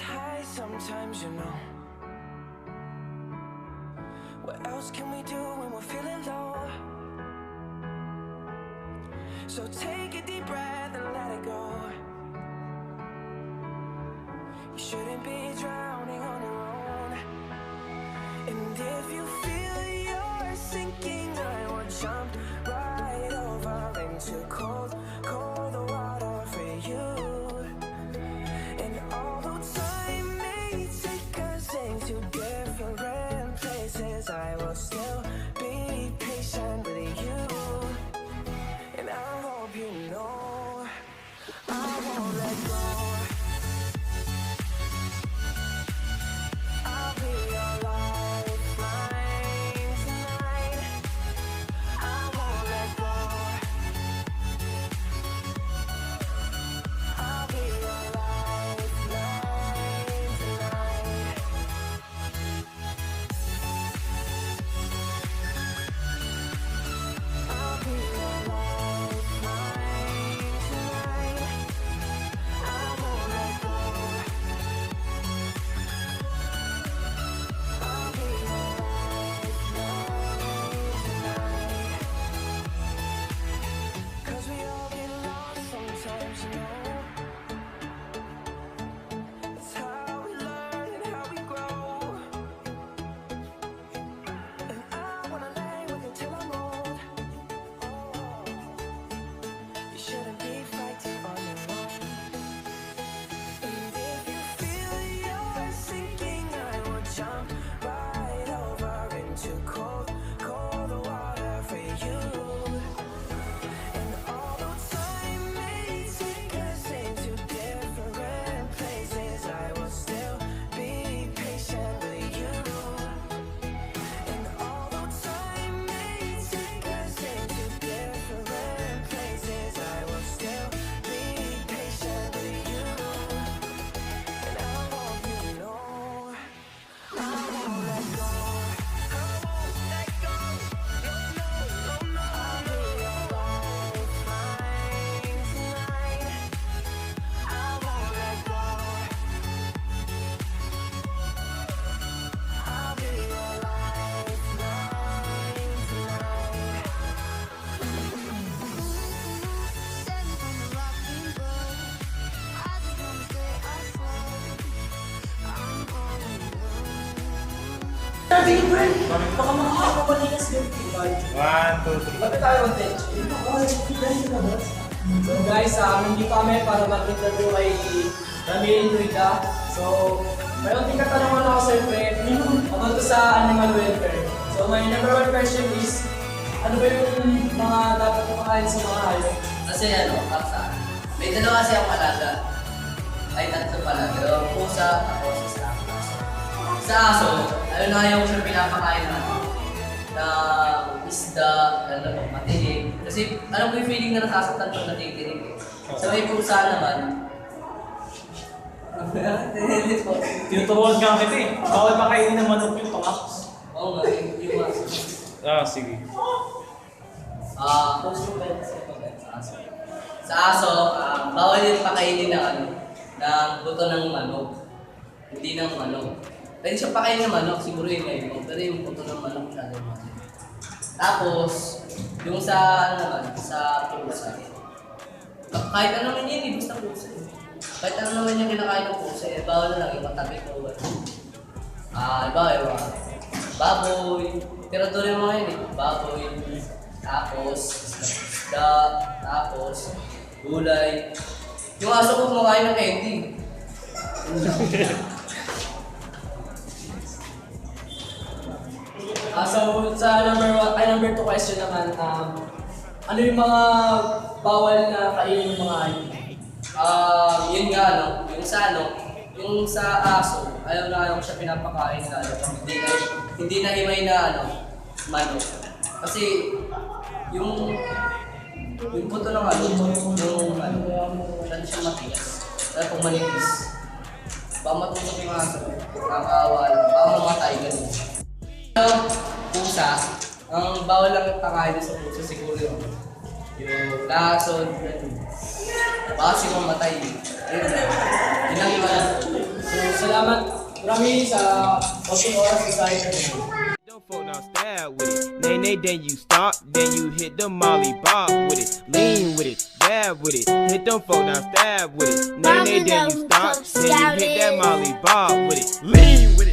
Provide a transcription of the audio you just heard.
high sometimes, you know. What else can we do when we're feeling low? So take a deep breath and let it go. You shouldn't be drowning on your own. And if you feel you're sinking, I will jump right over into cold, cold water for you. And although time may take us into different places, I will still be patient with you. And I hope you know I won't let go. I'll be your lifeline tonight. I won't let go. I'll be your lifeline tonight. I'll be your lifeline tonight. I won't let go. I'll be your lifeline tonight. 'Cause we all get lost sometimes, you know. It's how we learn and how we grow. And I wanna lay with you till I'm old. You shouldn't be fighting on your own. And if you feel you're sinking, I will jump right over into cold, cold water for you. And although time may take us into different places, I will still be patient with you. And although time may take us into different places, I will still be patient with you. And I hope you know I won't let go. I won't let go. No, no, no, no. I'll be your lifeline tonight. I won't let go. I'll be your lifeline tonight. Baka makakapalikas yung tibay. 1, 2, 3. Bakit tayo mag-teach? So guys, nandito kami para mag-interview kay Ramil Rida. So, may unting katanungan ako sa pre about to sa animal welfare. So, my number one question is, ano ba yung mga dapat kumakain sa mga hayop? Kasi paksa. May dalawa kasi akong alaga. Ay, tatlo pala. Dalawang pusa, tapos isa aso. Sa aso, ayaw ko siya pinapakain na isda, matinig. Kasi alam ko yung feeling na nasasaktan pag natitinig eh. Sa may pusa naman, Tinuturuan ka kita eh. Bawal makainin ng manok yung tungak. oo nga, yung aso. Sige. Sa aso, bawal yung pakainin ng buto ng manok. Hindi ng manok. Pwede siya pakainin ng manok, siguro yung ngayon. Pero yung buto ng manok siya ng manok. Tapos, yung sa pusa. Kahit ano naman yun, basta pusa. Kahit ano naman yung kinakain ng pusa, bawal na lang yung matabi ko. Yung baboy. Pero doon yung mga yun baboy. Tapos, isda. Tapos, gulay. Yung aso ko kumakain ng candy. So, sa number 2 question naman, ano yung mga bawal na kainin ng mga hayop? Yun nga yung sa aso, ayaw ko siya pinapakain na hindi na himay na manok. Kasi yung buto ng siya siya matigas. Kaya kung manipis, baka matusok yung aso, kakawal, baka mamatay ganun. Pusa, ang bawal lang pakain sa pusa siguro yung lason, baka si mamatay. Yun lang yung So, salamat. Marami sa konting oras sa interview. Don't fall down, stab with it. Nay, then you stop, then you hit the molly bob with it. Lean with it, dab with it. Hit them folk down, stab with it. Nay, then you stop, then you hit that molly bob with it. Lean with it.